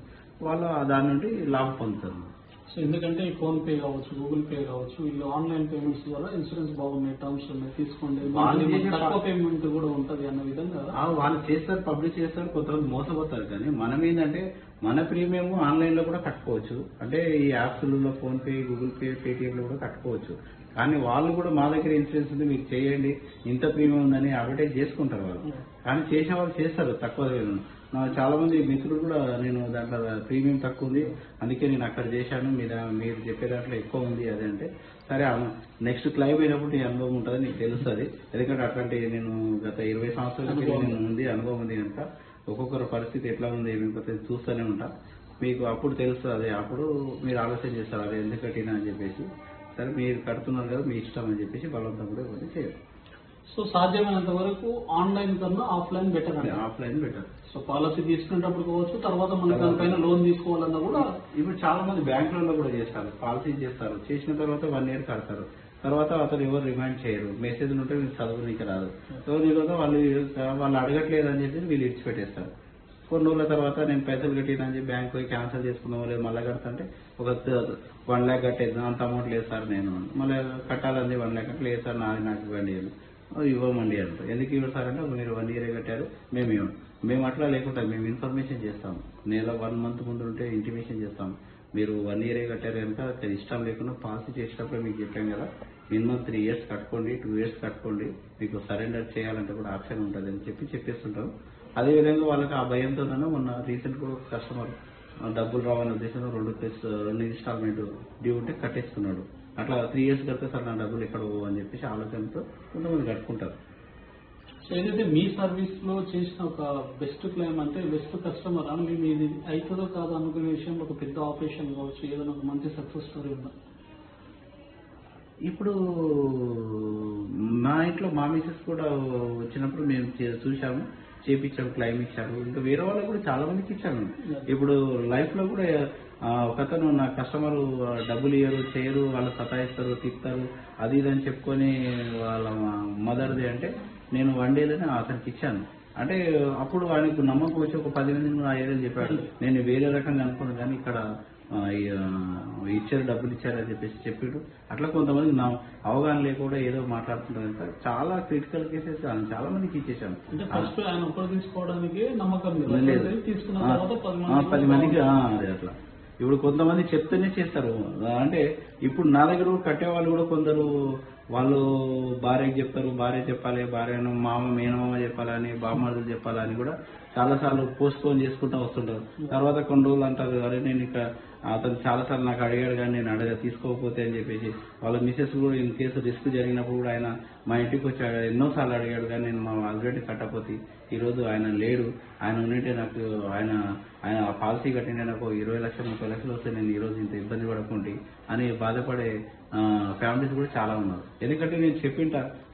వాళ్ళు దాని నుండి లాభం పొందుతారు. సో ఎందుకంటే ఈ ఫోన్ పే కావచ్చు, గూగుల్ పే కావచ్చు, వీళ్ళు ఆన్లైన్ పేమెంట్స్ ద్వారా ఇన్సూరెన్స్ బాగున్నాయి, టర్మ్స్ ఉన్నాయి, తీసుకోండి, తక్కువ పేమెంట్ కూడా ఉంటది అన్న విధంగా వాళ్ళు చేస్తారు, పబ్లిష్ చేస్తారు, కొంతమంది మోసపోతారు. కానీ మనం ఏంటంటే మన ప్రీమియం ఆన్లైన్ లో కూడా కట్టుకోవచ్చు. అంటే ఈ యాప్స్లలో PhonePe, Google Pay, Paytm లో కూడా కట్టుకోవచ్చు. కానీ వాళ్ళు కూడా మా దగ్గర ఇన్సూరెన్స్ ఉంది మీరు చేయండి, ఇంత ప్రీమియం ఉందని అడ్వర్టైజ్ చేసుకుంటారు వాళ్ళు. కానీ చేసిన వాళ్ళు చేస్తారు తక్కువ. చాలా మంది మిత్రులు కూడా నేను దాంట్లో ప్రీమియం తక్కువ ఉంది అందుకే నేను అక్కడ చేశాను, మీరు చెప్పే దాంట్లో ఎక్కువ ఉంది అది అంటే, సరే నెక్స్ట్ క్లైమ్ అయినప్పుడు నీ అనుభవం ఉంటుంది, నీకు తెలుస్తుంది. ఎందుకంటే అట్లాంటి నేను గత 20 సంవత్సరాలకి నేను ఉంది అనుభవం ఉంది కనుక ఒక్కొక్కరి పరిస్థితి ఎట్లా ఉంది ఏమి చూస్తూనే ఉంటా. మీకు అప్పుడు తెలుస్తుంది, అప్పుడు మీరు ఆలోచన చేస్తారు అది ఎందుకు కట్టినా అని చెప్పేసి. సరే మీరు కడుతున్నారు కదా మీ ఇష్టం అని చెప్పేసి బలవంతం కూడా ఇవన్నీ చేయరు. సో సాధ్యమైనంత వరకు ఆన్లైన్ కన్నా ఆఫ్లైన్ బెటర్ అండి. Offline better. సో పాలసీ తీసుకునేటప్పుడు కావచ్చు, తర్వాత మన దానిపైన లోన్ తీసుకోవాలన్నా కూడా ఇప్పుడు చాలా మంది బ్యాంకులలో కూడా చేస్తారు, పాలసీ చేస్తారు, చేసిన తర్వాత 1 year కడతారు. తర్వాత అతను ఎవరు రిమైండ్ చేయరు, మెసేజ్ ఉంటే మీకు చదువునికి రాదు. సో తర్వాత వాళ్ళు అడగట్లేదు అని చెప్పి వీళ్ళు ఇడిచిపెట్టేస్తారు. కొన్ని రోజుల తర్వాత నేను పైసలు కట్టినా అని చెప్పి బ్యాంక్ పోయి క్యాన్సిల్ చేసుకున్నాం లేదు మళ్ళీ కడతా అంటే ఒక 1 lakh కట్టేది, అంత అమౌంట్ లేదు సార్ నేను మళ్ళీ కట్టాలని 1 lakh అంటే లేదు సార్ నాకు ఇవ్వండి ఇవ్వమండి అంటారు. ఎందుకు ఇవ్వరు సార్ అంటే మీరు 1 year కట్టారు మేము ఇవ్వం. మేము అట్లా లేకుండా మేము ఇన్ఫర్మేషన్ చేస్తాం, నెల 1 month ముందు ఉంటే ఇంటిమేషన్ చేస్తాం. మీరు 1 year కట్టారు కనుక ఇష్టం లేకుండా పాలసీ చేసేటప్పుడు మీకు చెప్పాం కదా మినిమం 3 years కట్టుకోండి, 2 years కట్టుకోండి, మీకు సరెండర్ చేయాలంటే కూడా ఆప్షన్ ఉంటుంది అని చెప్పేస్తుంటాం. అదేవిధంగా వాళ్ళకి ఆ భయంతోనే మొన్న రీసెంట్ కూడా కస్టమర్ డబ్బులు రావాలని ఉద్దేశంలో 2 ఇన్స్టాల్మెంట్ డ్యూ ఉంటే కట్టేసుకున్నాడు. అట్లా 3 years కడితే సార్ నా డబ్బులు ఎక్కడ పోవు అని చెప్పేసి ఆలోచనతో కొంతమంది కట్టుకుంటారు. సో ఏదైతే మీ సర్వీస్ లో చేసిన ఒక బెస్ట్ క్లైమ్ అంటే బెస్ట్ కస్టమర్ అని మేము ఇది అవుతుందో కాదో అనుకునే విషయంలో ఒక పెద్ద ఆపరేషన్ కావచ్చు, ఏదైనా ఒక మంచి సక్సెస్ స్టోరీ ఉందా? ఇప్పుడు మా ఇంట్లో మా మిసెస్ కూడా వచ్చినప్పుడు మేము చూసాము, చేపించాము, క్లైమ్ ఇచ్చారు. ఇంకా వేరే వాళ్ళకి కూడా చాలా మందికి ఇచ్చాను. ఇప్పుడు లైఫ్ లో కూడా ఒకతను నా కస్టమర్ డబ్బులు ఇయ్యరు, చేయరు, వాళ్ళు సతాయిస్తారు, తిప్పుతారు, అది ఇది అని చెప్పుకొని వాళ్ళ మదర్ది అంటే నేను 1 dayలోనే అతనికి ఇచ్చాను. అంటే అప్పుడు ఆయనకు నమ్మకం వచ్చి ఒక 10 మంది 5 వేలు చెప్పాడు. నేను వేరే రకంగా అనుకున్నాను కానీ ఇక్కడ ఇచ్చారు, డబ్బులు ఇచ్చారని చెప్పేసి చెప్పాడు. అట్లా కొంతమంది నా అవగాహన లేకుండా ఏదో మాట్లాడుతుంటారు కనుక చాలా క్రిటికల్ కేసెస్ చాలా మందికి ఇచ్చేసాను. అంటే ఫస్ట్ ఆయన ఉపయోగించుకోవడానికి నమ్మకం లేదు, 10 మందికి అదే అట్లా. ఇప్పుడు కొంతమంది చెప్తూనే చేస్తారు. అంటే ఇప్పుడు నా దగ్గర కట్టేవాళ్ళు కూడా కొందరు వాళ్ళు భార్యకి చెప్తారు, భార్య చెప్పాలి, భార్యను మేనమామ చెప్పాలని, బామ్మర్దులు చెప్పాలని కూడా చాలాసార్లు పోస్ట్పోన్ చేసుకుంటూ వస్తుంటారు. తర్వాత కొన్ని రోజులు అంటారు అరే నేను ఇక్కడ అతను చాలాసార్లు నాకు అడిగాడు కానీ నేను తీసుకోకపోతే అని చెప్పేసి వాళ్ళ మిసెస్ కూడా ఇన్ కేసు రిస్క్ జరిగినప్పుడు కూడా ఆయన మా ఇంటికి వచ్చి ఎన్నోసార్లు అడిగాడు కానీ నేను మా హస్బెండ్ కట్టకపోతే ఈరోజు ఆయన లేడు, ఆయన ఉంటే నాకు ఆయన పాలసీ కట్టిన నాకు 20 లక్షలు 30 లక్షలు వస్తే నేను ఈరోజు ఇంత ఇబ్బంది పడకుంటే అని బాధపడే ఫ్యామిలీస్ కూడా చాలా ఉన్నారు. ఎందుకంటే నేను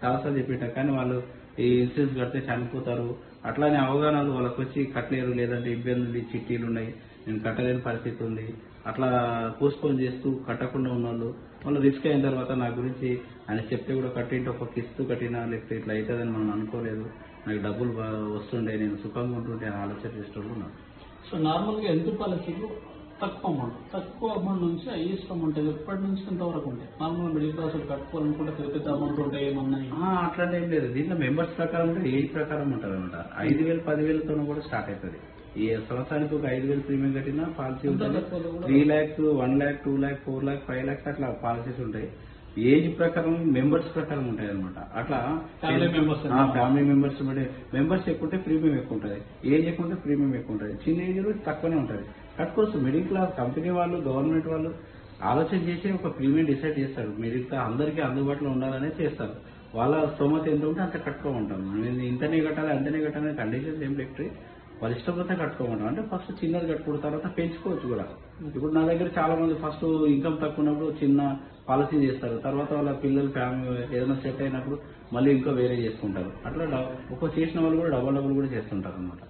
చాలాసార్లు చెప్పింటా కానీ వాళ్ళు ఈ ఇన్సూరెన్స్ కడితే చనిపోతారు అట్లానే అవగాహనలు వాళ్ళకి వచ్చి కట్టలేరు, లేదంటే ఇబ్బందులు చిట్టీలు ఉన్నాయి, నేను కట్టలేని పరిస్థితి ఉంది, అట్లా పోస్ట్పోన్ చేస్తూ కట్టకుండా ఉన్నవాళ్ళు వాళ్ళు రిస్క్ అయిన తర్వాత నా గురించి ఆయన చెప్తే కూడా కట్టింటే ఒక కిస్తు కట్టినా లేకపోతే ఇట్లా అవుతుందని మనం అనుకోలేదు, నాకు డబ్బులు వస్తుండే, నేను సుఖంగా ఉంటుండే అని ఆలోచన చేసేటప్పుడు ఉన్నారు. సో నార్మల్గా ఎంత పాలసీలు తక్కువ అమౌంట్ నుంచి హైయెస్ట్ అమౌంట్ ఎప్పటి నుంచి ఎంతవరకు ఉంటాయి? నార్మల్ మిడిల్ క్లాస్ కట్టుకోవాలనుకుంటే పెద్ద అమౌంట్ ఉంటాయి ఏమన్నాయి? అట్లాంటి ఏం లేదు. దీంట్లో మెంబర్స్ ప్రకారం ఉంటే ఏజ్ ప్రకారం ఉంటుంది అనమాట. 5,000 10,000తో కూడా స్టార్ట్ అవుతుంది. ఈ సంవత్సరానికి ఒక 5,000 ప్రీమియం కట్టినా పాలసీ ఉంటుంది. 3 lakhs 1 lakh 2 lakh 4 lakh 5 lakhs అట్లా పాలసీస్ ఉంటాయి. ఏజ్ ప్రకారం మెంబర్స్ ప్రకారం ఉంటాయి అనమాట. అట్లా ఫ్యామిలీ మెంబర్స్ మెంబర్స్ ఎక్కువ ఉంటే ప్రీమియం ఎక్కువ ఉంటుంది, ఏజ్ ఎక్కువ ఉంటే ప్రీమియం ఎక్కువ ఉంటుంది, చిన్న ఏజ్ తక్కువనే ఉంటుంది. కట్టుకోవచ్చు. మిడిల్ క్లాస్ కంపెనీ వాళ్ళు, గవర్నమెంట్ వాళ్ళు ఆలోచన చేసి ఒక ప్రీమియం డిసైడ్ చేస్తాడు. మీరు ఇంకా అందరికీ అందుబాటులో ఉండాలనే చేస్తారు. వాళ్ళ స్తోమత ఎంత ఉంటే అంత కట్టుకోమంటాం. నేను ఇంతనే కట్టాలి అంతనే కట్టాలనే కండిషన్స్ ఏం పెట్టి వాళ్ళ ఇష్టపోతే కట్టుకోమంటాం. అంటే ఫస్ట్ చిన్నది కట్టుకున్న తర్వాత పెంచుకోవచ్చు కూడా. ఇప్పుడు నా దగ్గర చాలా మంది ఫస్ట్ ఇన్కమ్ తక్కువ ఉన్నప్పుడు చిన్న పాలసీ చేస్తారు. తర్వాత వాళ్ళ పిల్లలు ఫ్యామిలీ ఏదైనా సెట్ అయినప్పుడు మళ్ళీ ఇంకా వేరే చేసుకుంటారు. అట్లా ఒక్కో చేసిన వాళ్ళు కూడా డబల్ కూడా చేస్తుంటారు అనమాట.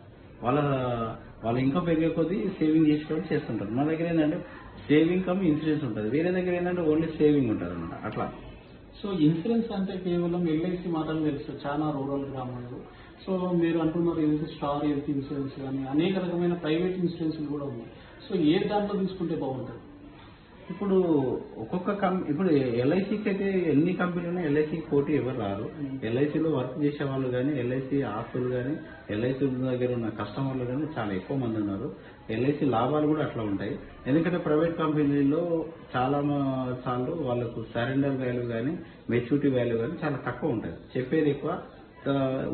వాళ్ళ ఇన్కమ్ పెరిగే కొద్దీ సేవింగ్ చేసేటప్పుడు చేస్తుంటారు. మన దగ్గర ఏంటంటే సేవింగ్ కమ్ ఇన్సూరెన్స్ ఉంటుంది. వేరే దగ్గర ఏంటంటే ఓన్లీ సేవింగ్ ఉంటుంది అనమాట. అట్లా. సో ఇన్సూరెన్స్ అంటే కేవలం ఎల్ఐసి మాత్రమే తెలుసు చాలా రూరల్ గ్రామాల్లో. సో మీరు అంటున్నారు ఏదైతే స్టార్ హెల్త్ ఇన్సూరెన్స్ కానీ అనేక రకమైన ప్రైవేట్ ఇన్సూరెన్స్ కూడా ఉన్నాయి. సో ఏ దాంట్లో తీసుకుంటే బాగుంటుంది? ఇప్పుడు ఒక్కొక్క ఇప్పుడు ఎల్ఐసికి అయితే ఎన్ని కంపెనీలు ఉన్నాయి, ఎల్ఐసికి పోటీ ఎవరు రారు. ఎల్ఐసిలో వర్క్ చేసే వాళ్ళు కానీ, ఎల్ఐసి ఆస్తులు కానీ, ఎల్ఐసి దగ్గర ఉన్న కస్టమర్లు కానీ చాలా ఎక్కువ మంది ఉన్నారు. ఎల్ఐసి లాభాలు కూడా అట్లా ఉంటాయి. ఎందుకంటే ప్రైవేట్ కంపెనీల్లో చాలా సార్లు వాళ్ళకు సరెండర్ వాల్యూ కానీ, మెచ్యూరిటీ వాల్యూ కానీ చాలా తక్కువ ఉంటుంది. చెప్పేది ఎక్కువ,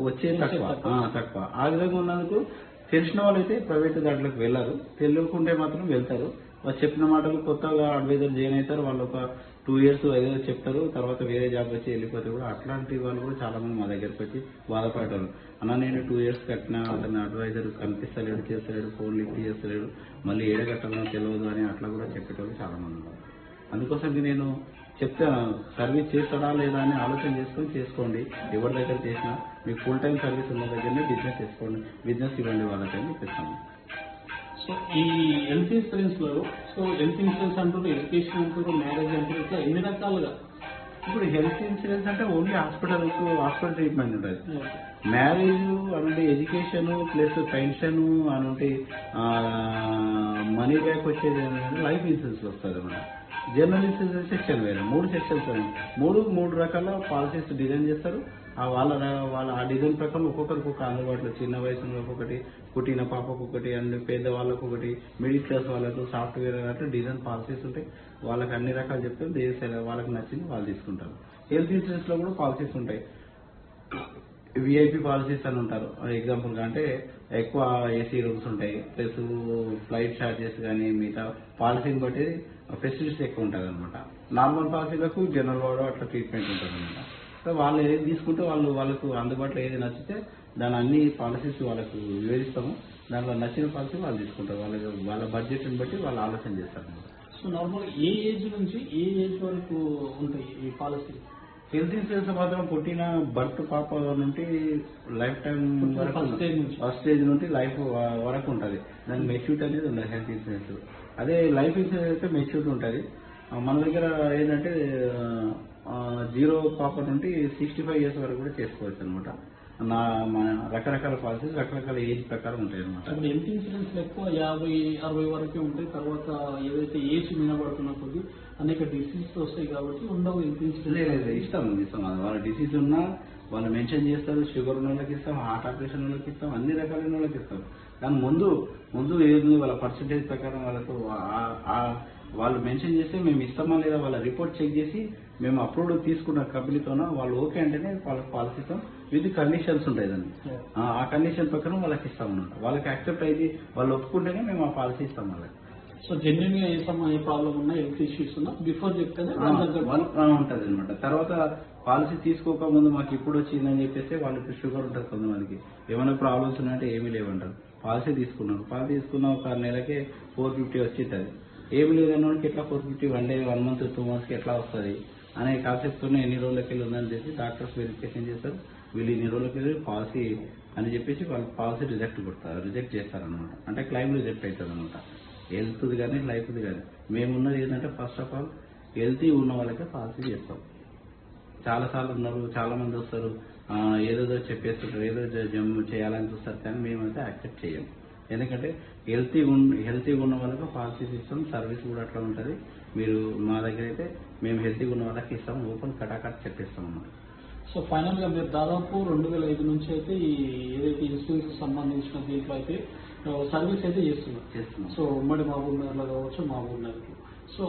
వచ్చేది తక్కువ. ఆ విధంగా ఉన్నందుకు తెలిసిన వాళ్ళైతే ప్రైవేట్ దాంట్లోకి వెళ్ళారు. తెలియకుంటే మాత్రం వెళ్తారు. వాళ్ళు చెప్పిన మాటలు కొత్తగా అడ్వైజర్ జాయిన్ అవుతారు. వాళ్ళు ఒక 2 years ఏదో చెప్తారు. తర్వాత వేరే జాబ్ వచ్చి వెళ్ళిపోతే కూడా అట్లాంటి వాళ్ళు కూడా చాలా మంది మా దగ్గరికి వచ్చి బాధపడతారు. అన్న నేను 2 years కట్టినా అతను అడ్వైజర్ కనిపిస్తలేడు, చేస్తలేడు, ఫోన్ లిఫ్ట్ చేస్తలేడు, మళ్ళీ ఏడ కట్టాలో తెలియదు అని అట్లా కూడా చెప్పేటోళ్ళు చాలా మంది ఉన్నారు. అందుకోసం నేను చెప్తాను, సర్వీస్ చేస్తాడా లేదా అని ఆలోచన చేసుకొని చేసుకోండి. ఎవరి దగ్గర చేసినా మీకు ఫుల్ టైం సర్వీస్ ఉన్న దగ్గరనే బిజినెస్ చేసుకోండి, బిజినెస్ ఇవ్వండి వాళ్ళకని చెప్తాను. సో ఈ హెల్త్ ఇన్సూరెన్స్ లో హెల్త్ ఇన్సూరెన్స్ అంటుంటే ఎడ్యుకేషన్ అంటారు, మ్యారేజ్ అంటారు, ఇట్లా ఎన్ని రకాలుగా? ఇప్పుడు హెల్త్ ఇన్సూరెన్స్ అంటే ఓన్లీ హాస్పిటల్ ట్రీట్మెంట్ ఉంటుంది. మ్యారేజ్ అంటే ఎడ్యుకేషన్ ప్లస్ పెన్షన్ అంటే మనీ బ్యాక్ వచ్చేది లైఫ్ ఇన్సూరెన్స్ వస్తుంది అన్నమాట. జనరల్ ఇన్సూరెన్స్ సెక్షన్ వేరే 3 సెక్షన్స్ మూడు రకాల పాలసీస్ డిజైన్ చేస్తారు. వాళ్ళ ఆ డిజైన్ ప్రకారం ఒక్కొక్కరికి ఒక అందుబాటులో చిన్న వయసులో ఒక్కొక్కటి, పుట్టిన పాపకు ఒకటి, అండ్ పేదవాళ్ళకు ఒకటి, మిడిల్ క్లాస్ వాళ్ళకు, సాఫ్ట్వేర్ అట్లా డిజైన్ పాలసీస్ ఉంటాయి. వాళ్ళకి అన్ని రకాలు చెప్తే వాళ్ళకి నచ్చింది వాళ్ళు తీసుకుంటారు. హెల్త్ ఇన్సూరెన్స్ లో కూడా పాలసీస్ ఉంటాయి. విఐపి పాలసీస్ అని ఉంటారు. ఎగ్జాంపుల్ గా అంటే ఎక్కువ ఏసీ రూమ్స్ ఉంటాయి, ప్లస్ ఫ్లైట్ ఛార్జెస్ కానీ మిగతా పాలసీని బట్టి ఫెసిలిటీస్ ఎక్కువ ఉంటుంది అనమాట. నార్మల్ పాలసీలకు జనరల్ వార్డు అట్లా ట్రీట్మెంట్ ఉంటుంది అనమాట. సో వాళ్ళు ఏది తీసుకుంటే వాళ్ళకు అందుబాటులో ఏది నచ్చితే దాని అన్ని పాలసీస్ వాళ్ళకు వివరిస్తాము. దాంట్లో నచ్చిన పాలసీ వాళ్ళు తీసుకుంటారు. వాళ్ళ బడ్జెట్ని బట్టి వాళ్ళు ఆలోచన చేస్తారు. సో నార్మల్ ఏ ఏజ్ నుంచి ఏ ఏజ్ వరకు ఉంటాయి ఈ పాలసీ? హెల్త్ ఇన్సూరెన్స్ మాత్రం పుట్టిన బర్త్ పాప నుండి లైఫ్ టైం ఫస్ట్ స్టేజ్ నుండి లైఫ్ వరకు ఉంటుంది. దానికి మెచ్యూరిటీ అనేది ఉండదు హెల్త్ ఇన్సూరెన్స్. అదే లైఫ్ ఇన్సూరెన్స్ అయితే మెచ్యూరిటీ ఉంటుంది. మన దగ్గర ఏంటంటే 0 పాప నుండి 65 years వరకు కూడా చేసుకోవచ్చు అనమాట. రకరకాల పాలసీస్ రకరకాల ఏజ్ ప్రకారం ఉంటాయి అనమాట. ఇప్పుడు హెల్త్ ఇన్సూరెన్స్ ఎక్కువ 50-60 వరకే ఉంటాయి. తర్వాత ఏదైతే ఏజ్ వినబడుతున్న కొద్ది అనేక డిసీజ్ వస్తాయి కాబట్టి ఉండవు హెల్త్ ఇన్సూరెన్స్. ఇస్తాం వాళ్ళ డిసీజ్ ఉన్నా వాళ్ళు మెన్షన్ చేస్తారు. షుగర్ ఉన్న వాళ్ళకి ఇస్తాం, హార్ట్ ఆపరేషన్ వాళ్ళకి ఇస్తాం, అన్ని రకాలైన వాళ్ళకి ఇస్తాం. కానీ ముందు ఏది వాళ్ళ పర్సంటేజ్ ప్రకారం వాళ్ళకు వాళ్ళు మెన్షన్ చేస్తే మేము ఇస్తామా లేదా వాళ్ళ రిపోర్ట్ చెక్ చేసి మేము అప్రూవ్ తీసుకున్న కంపెనీతోన వాళ్ళు ఓకే అంటేనే వాళ్ళకి పాలసీ ఇస్తాం. విత్ కండిషన్స్ ఉంటాయి దాన్ని. ఆ కండిషన్ ప్రకారం వాళ్ళకి ఇస్తాం అన్నమాట. వాళ్ళకి యాక్సెప్ట్ అయ్యి వాళ్ళు ఒప్పుకుంటేనే మేము ఆ పాలసీ ఇస్తాం వాళ్ళకి. సో జెన్యున్ గా ఏ ప్రాబ్లం ఉన్నా హెల్త్ ఇష్యూస్ ఉన్నా బిఫోర్ చెప్తేనే ఉంటుంది అనమాట. తర్వాత పాలసీ తీసుకోక ముందు మాకు ఇప్పుడు వచ్చిందని చెప్పేసి వాళ్ళకి షుగర్ ఉంటుంది, కొంతమందికి ఏమైనా ప్రాబ్లమ్స్ ఉన్నాయంటే ఏమీ లేవంటారు. పాలసీ తీసుకున్న ఒక నెలకే 450 వచ్చింది. ఏమి లేదన్నోడికి ఎట్లా 450 1 day 1 month 2 months ఎట్లా వస్తుంది అనే కాన్సెప్ట్ తోనే ఎన్ని రోజులకి వెళ్ళి ఉందని చెప్పి డాక్టర్స్ వెరిఫికేషన్ చేస్తారు. వీళ్ళు ఇన్ని రోజులకి వెళ్ళి పాలసీ అని చెప్పేసి వాళ్ళు పాలసీ రిజెక్ట్ చేస్తారనమాట. అంటే క్లైమ్ రిజెక్ట్ అవుతుంది అనమాట. హెల్త్ది కానీ లైఫ్ది కానీ. మేమున్నది ఏంటంటే ఫస్ట్ ఆఫ్ ఆల్ హెల్తీ ఉన్న వాళ్ళకే పాలసీ చేస్తాం. చాలా సార్లు ఉన్నారు, చాలా మంది వస్తారు, ఏదేదో చెప్పేస్తుంటారు, ఏదో చేయాలని చూస్తారు, కానీ మేమైతే యాక్సెప్ట్ చేయం. ఎందుకంటే హెల్తీగా ఉన్న వాళ్ళకి పాలసీస్ ఇస్తాం. సర్వీస్ కూడా అట్లా ఉంటుంది. మీరు మా దగ్గర అయితే మేము హెల్తీగా ఉన్న వాళ్ళకి ఇస్తాం, ఓపెన్ కటాకట్ చెప్పేస్తాం అన్నమాట. సో ఫైనల్ గా మీరు దాదాపు 2005 నుంచి అయితే ఈ ఏదైతే ఇన్సూరెన్స్ సంబంధించిన దీంట్లో అయితే సర్వీస్ అయితే చేస్తున్నాం. సో ఉమ్మడి మహబూబ్ నగర్ లో కావచ్చు, మహబూబ్ నగర్. సో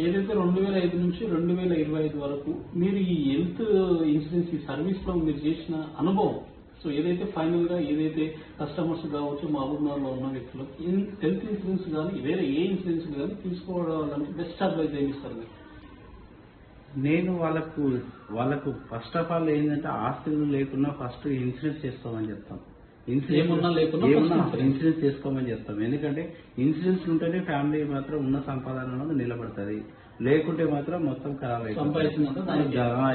ఏదైతే 2005 నుంచి 2025 వరకు మీరు ఈ హెల్త్ ఇన్సూరెన్స్ ఈ సర్వీస్ లో మీరు చేసిన అనుభవం సో ఏదైతే ఫైనల్ గా ఏదైతే కస్టమర్స్ కావచ్చు మహబూబ్నగర్ లో ఉన్న వ్యక్తులకు హెల్త్ ఇన్సూరెన్స్ కానీ వేరే ఏ ఇన్సూరెన్స్ కానీ తీసుకోవడానికి బెస్ట్ అడ్వైజ్ ఏమి ఇస్తారు మీరు? నేను వాళ్ళకు ఫస్ట్ ఆఫ్ ఆల్ ఏంటంటే ఆస్తులు లేకున్నా ఫస్ట్ ఇన్సూరెన్స్ చేసుకోమని చెప్తాం. ఏమున్నా లేకున్నా ఇన్సూరెన్స్ చేసుకోమని చెప్తాం. ఎందుకంటే ఇన్సూరెన్స్ ఉంటేనే ఫ్యామిలీ మాత్రం ఉన్న సంపాదన నిలబడుతుంది, లేకుంటే మాత్రం మొత్తం ఖరాబ్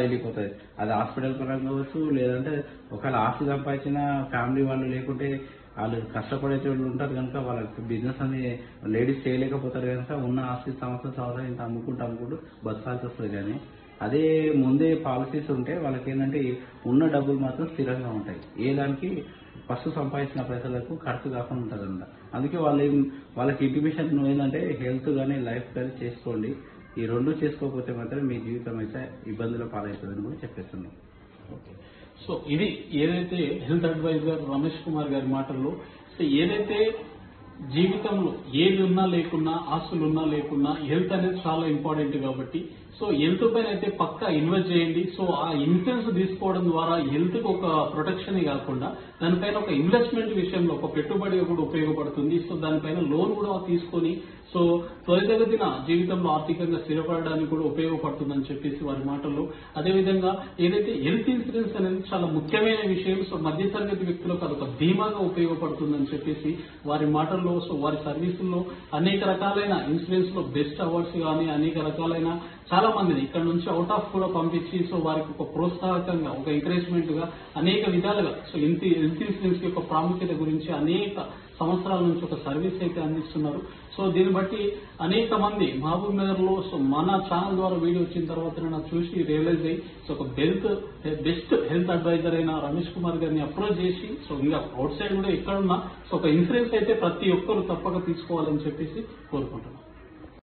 వెళ్ళిపోతుంది. అది హాస్పిటల్ పరంగా కావచ్చు, లేదంటే ఒకవేళ ఆస్తి సంపాదించిన ఫ్యామిలీ వాళ్ళు లేకుంటే వాళ్ళు కష్టపడే వాళ్ళు ఉంటారు కనుక వాళ్ళకి బిజినెస్ అని లేడీస్ చేయలేకపోతారు కనుక ఉన్న ఆస్తి సంవత్సరం ఇంత అమ్ముకుంటూ బతకాల్సి వస్తుంది. కానీ అదే ముందే పాలసీస్ ఉంటే వాళ్ళకి ఏంటంటే ఉన్న డబ్బులు మాత్రం స్థిరంగా ఉంటాయి. ఏ దానికి ఫస్ట్ సంపాదించిన పైసలకు ఖర్చు కాకుండా ఉంటుంది అన్నమాట. అందుకే వాళ్ళకి ఇంటిమేషన్ ఏంటంటే హెల్త్ కానీ లైఫ్ కానీ చేసుకోండి. ఈ రెండు చేసుకోకపోతే మాత్రం మీ జీవితం అయితే ఇబ్బందుల పాలవుతుందని కూడా చెప్పేస్తున్నాం. సో ఇది ఏదైతే హెల్త్ అడ్వైజర్ రమేష్ కుమార్ గారి మాటల్లో ఏదైతే జీవితంలో ఏది ఉన్నా లేకున్నా ఆస్తులు ఉన్నా లేకున్నా హెల్త్ అనేది చాలా ఇంపార్టెంట్ కాబట్టి సో హెల్త్ పైన అయితే పక్కా ఇన్వెస్ట్ చేయండి. సో ఆ ఇన్సూరెన్స్ తీసుకోవడం ద్వారా హెల్త్ కు ఒక ప్రొటెక్షన్ కాకుండా దానిపైన ఒక ఇన్వెస్ట్మెంట్ విషయంలో ఒక పెట్టుబడిగా కూడా ఉపయోగపడుతుంది. సో దానిపైన లోన్ కూడా తీసుకొని సో త్వరితగతిన జీవితంలో ఆర్థికంగా స్థిరపడడానికి కూడా ఉపయోగపడుతుందని చెప్పేసి వారి మాటల్లో. అదేవిధంగా ఏదైతే హెల్త్ ఇన్సూరెన్స్ అనేది చాలా ముఖ్యమైన విషయం. సో మధ్యతరగతి వ్యక్తులకు అదొక ధీమాగా ఉపయోగపడుతుందని చెప్పేసి వారి మాటల్లో. సో వారి సర్వీసుల్లో అనేక రకాలైన ఇన్సూరెన్స్ లో బెస్ట్ అవార్డ్స్ కానీ అనేక రకాలైన చాలా మందిని ఇక్కడ నుంచి అవుట్ ఆఫ్ కూడా పంపించి సో వారికి ఒక ప్రోత్సాహకంగా ఒక ఎంకరేజ్మెంట్ గా అనేక విధాలుగా సో హెల్త్ ఇన్సూరెన్స్ యొక్క ప్రాముఖ్యత గురించి అనేక సంవత్సరాల నుంచి ఒక సర్వీస్ అయితే అందిస్తున్నారు. సో దీన్ని బట్టి అనేక మంది మహబూబ్ నగర్ లో సో మన ఛానల్ ద్వారా వీడియో వచ్చిన తర్వాత నాకు చూసి రియలైజ్ అయ్యి సో ఒక బెస్ట్ హెల్త్ అడ్వైజర్ అయిన రమేష్ కుమార్ గారిని అప్రోచ్ చేసి సో ఇంకా అవుట్ సైడ్ కూడా ఎక్కడున్నా సో ఒక ఇన్సూరెన్స్ అయితే ప్రతి ఒక్కరు తప్పక తీసుకోవాలని చెప్పేసి కోరుకుంటున్నాను.